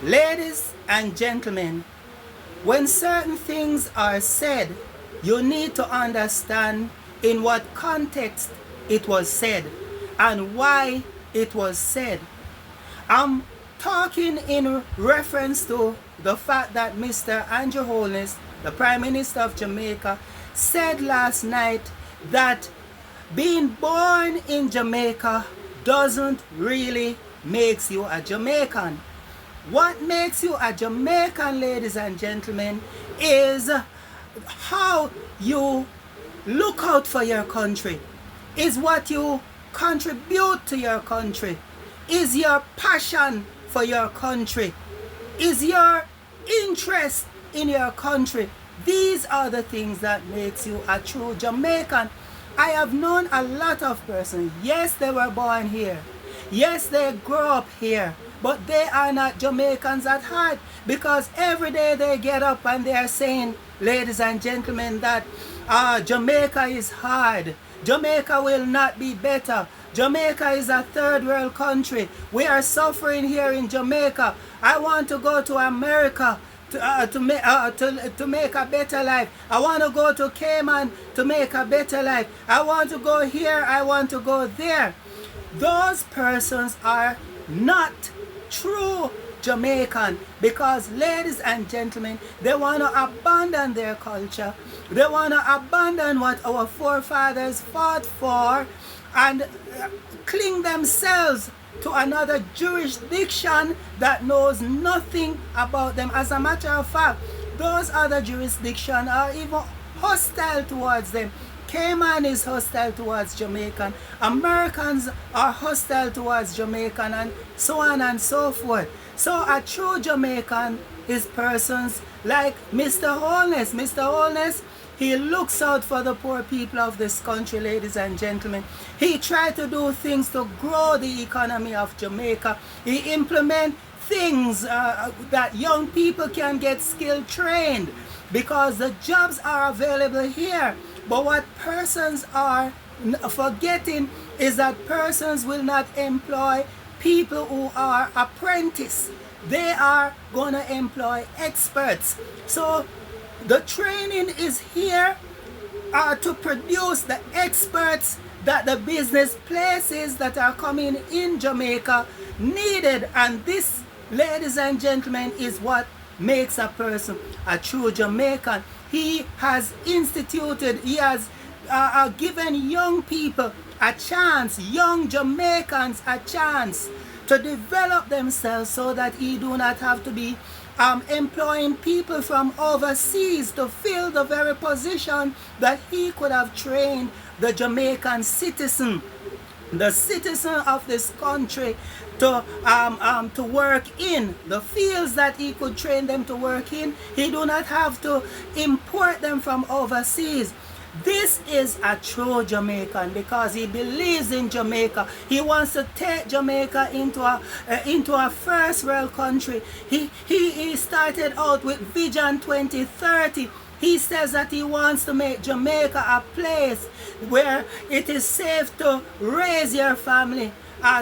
Ladies and gentlemen, when certain things are said, you need to understand in what context it was said and why it was said. I'm talking in reference to the fact that Mr. Andrew Holness, the Prime Minister of Jamaica, said last night that being born in Jamaica doesn't really make you a Jamaican. What makes you a Jamaican, ladies and gentlemen, is how you look out for your country, is what you contribute to your country, is your passion for your country, is your interest in your country. These are the things that makes you a true Jamaican. I have known a lot of persons. Yes, they were born here. Yes, they grew up here. But they are not Jamaicans at heart, because every day they get up and they are saying, ladies and gentlemen, that Jamaica is hard. Jamaica will not be better. Jamaica is a third world country. We are suffering here in Jamaica. I want to go to America to make a better life. I want to go to Cayman to make a better life. I want to go here. I want to go there. Those persons are not true Jamaican, because, ladies and gentlemen, they want to abandon their culture. They want to abandon what our forefathers fought for and cling themselves to another jurisdiction that knows nothing about them. As a matter of fact, those other jurisdictions are even hostile towards them. Cayman is hostile towards Jamaican. Americans are hostile towards Jamaican, and so on and so forth. So a true Jamaican is persons like Mr. Holness. Mr. Holness, he looks out for the poor people of this country, ladies and gentlemen. He tried to do things to grow the economy of Jamaica. He implement things that young people can get skill trained, because the jobs are available here. But what persons are forgetting is that persons will not employ people who are apprentices. They are going to employ experts. So the training is here to produce the experts that the business places that are coming in Jamaica needed. And this, ladies and gentlemen, is what makes a person a true Jamaican. He has instituted, he has given young people a chance, young Jamaicans a chance to develop themselves, so that he do not have to be employing people from overseas to fill the very position that he could have trained the Jamaican citizen, the citizen of this country, to work in the fields that he could train them to work in. He do not have to import them from overseas. This is a true Jamaican, because he believes in Jamaica. He wants to take Jamaica into a first world country. He started out with Vision 2030. He says that he wants to make Jamaica a place where it is safe to raise your family,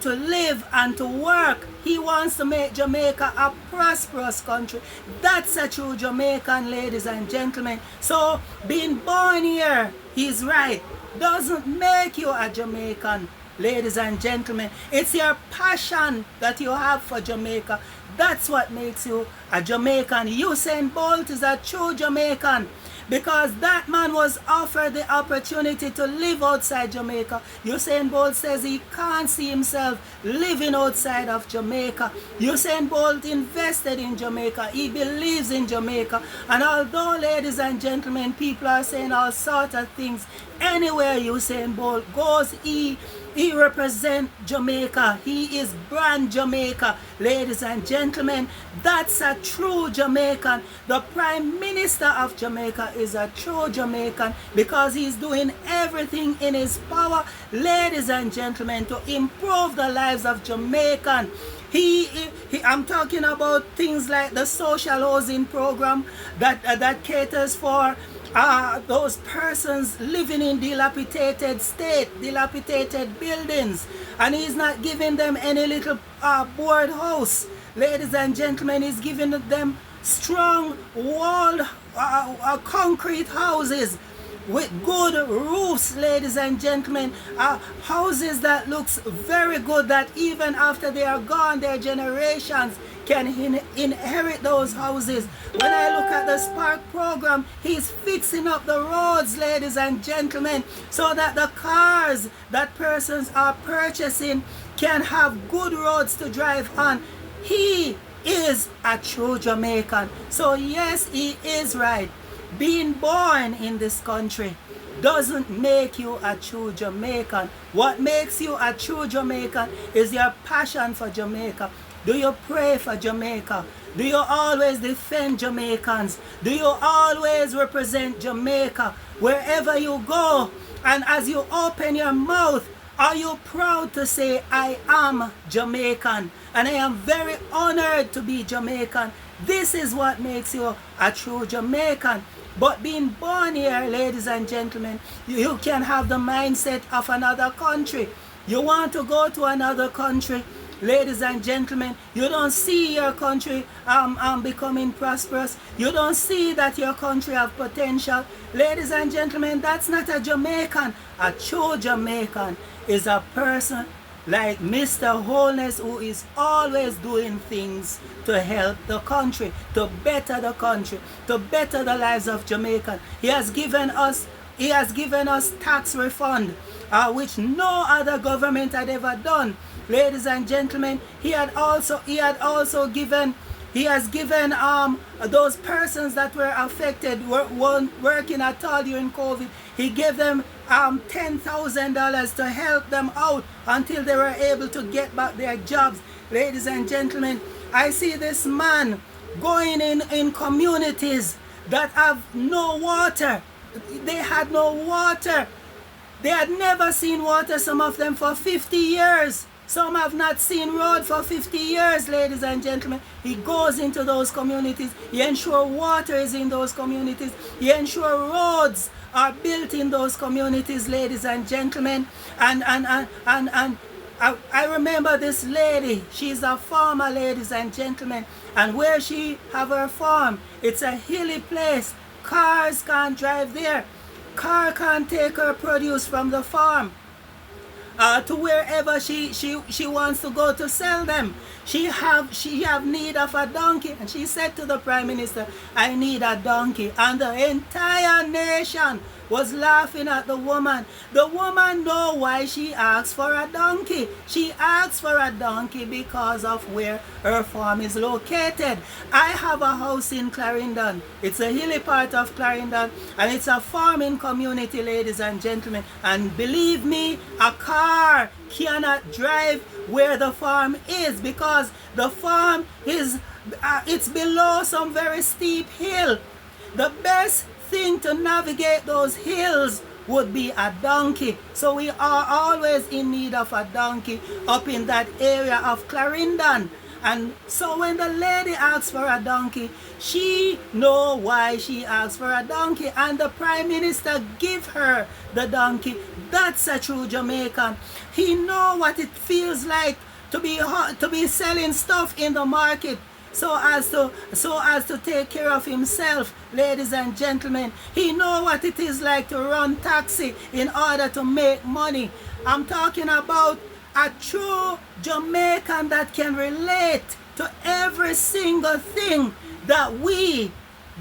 to live and to work. He wants to make Jamaica a prosperous country. That's a true Jamaican, ladies and gentlemen. So being born here, he's right, doesn't make you a Jamaican, ladies and gentlemen. It's your passion that you have for Jamaica. That's what makes you a Jamaican. Usain Bolt is a true Jamaican, because that man was offered the opportunity to live outside Jamaica. Usain Bolt says he can't see himself living outside of Jamaica. Usain Bolt invested in Jamaica. He believes in Jamaica. And although, ladies and gentlemen, people are saying all sorts of things, anywhere Usain Bolt goes, he represents Jamaica. He is brand Jamaica. Ladies and gentlemen, that's a true Jamaican. The Prime Minister of Jamaica is a true Jamaican, because he's doing everything in his power, ladies and gentlemen, to improve the lives of Jamaican. I'm talking about things like the social housing program that caters for those persons living in dilapidated state, dilapidated buildings, and he's not giving them any little board house. ladies and gentlemen, is giving them strong walled concrete houses with good roofs, ladies and gentlemen, houses that looks very good, that even after they are gone, their generations can inherit those houses. When I look at the Spark program, he's fixing up the roads, ladies and gentlemen, so that the cars that persons are purchasing can have good roads to drive on. He is a true Jamaican. So yes, he is right. Being born in this country doesn't make you a true Jamaican. What makes you a true Jamaican is your passion for Jamaica. Do you pray for Jamaica? Do you always defend Jamaicans? Do you always represent Jamaica wherever you go? And as you open your mouth, are you proud to say, I am Jamaican and I am very honored to be Jamaican? This is what makes you a true Jamaican. But being born here, ladies and gentlemen, you can have the mindset of another country. You want to go to another country, ladies and gentlemen, you don't see your country becoming prosperous. You don't see that your country have potential. Ladies and gentlemen, that's not a Jamaican. A true Jamaican is a person like Mr. Wholeness, who is always doing things to help the country, to better the country, to better the lives of Jamaicans. He has given us tax refund, which no other government had ever done. Ladies and gentlemen, he has given those persons that were affected, weren't working at all during COVID. He gave them $10,000 to help them out until they were able to get back their jobs. Ladies and gentlemen, I see this man going in communities that have no water. They had no water. They had never seen water, some of them for 50 years. Some have not seen road for 50 years, ladies and gentlemen. He goes into those communities. He ensures water is in those communities. He ensures roads are built in those communities, ladies and gentlemen. And I remember this lady. She's a farmer, ladies and gentlemen. And where she have her farm, it's a hilly place. Cars can't drive there. Car can't take her produce from the farm to wherever she wants to go to sell them. She have need of a donkey, and she said to the Prime Minister, I need a donkey. And the entire nation was laughing at the woman. The woman know why she asked for a donkey. She asked for a donkey because of where her farm is located. I have a house in Clarendon. It's a hilly part of Clarendon, and it's a farming community, ladies and gentlemen. And believe me, a car cannot drive where the farm is, because the farm is it's below some very steep hill. The best thing to navigate those hills would be a donkey. So we are always in need of a donkey up in that area of Clarendon. And so when the lady asks for a donkey, she know why she asked for a donkey, and the Prime Minister give her the donkey. That's a true Jamaican. He know what it feels like to be selling stuff in the market, so as to take care of himself, ladies and gentlemen. He know what it is like to run taxi in order to make money. I'm talking about a true Jamaican that can relate to every single thing that we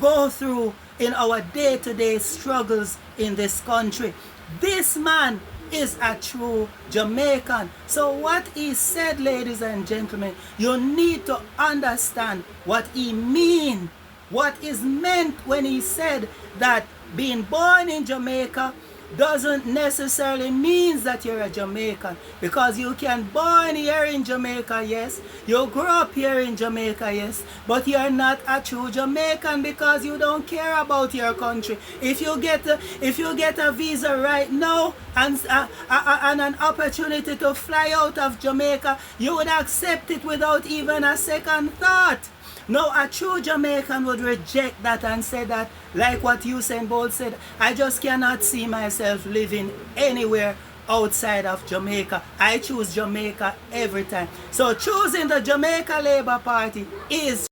go through in our day-to-day struggles in this country. This man is a true Jamaican. So what he said, ladies and gentlemen, you need to understand what he mean, what is meant when he said that being born in Jamaica doesn't necessarily mean that you're a Jamaican, because you can born here in Jamaica, yes, you grow up here in Jamaica, yes, but you're not a true Jamaican because you don't care about your country. If you get a visa right now and an opportunity to fly out of Jamaica, you would accept it without even a second thought. No, a true Jamaican would reject that and say that, like what Usain Bolt said, I just cannot see myself living anywhere outside of Jamaica. I choose Jamaica every time. So choosing the Jamaica Labour Party is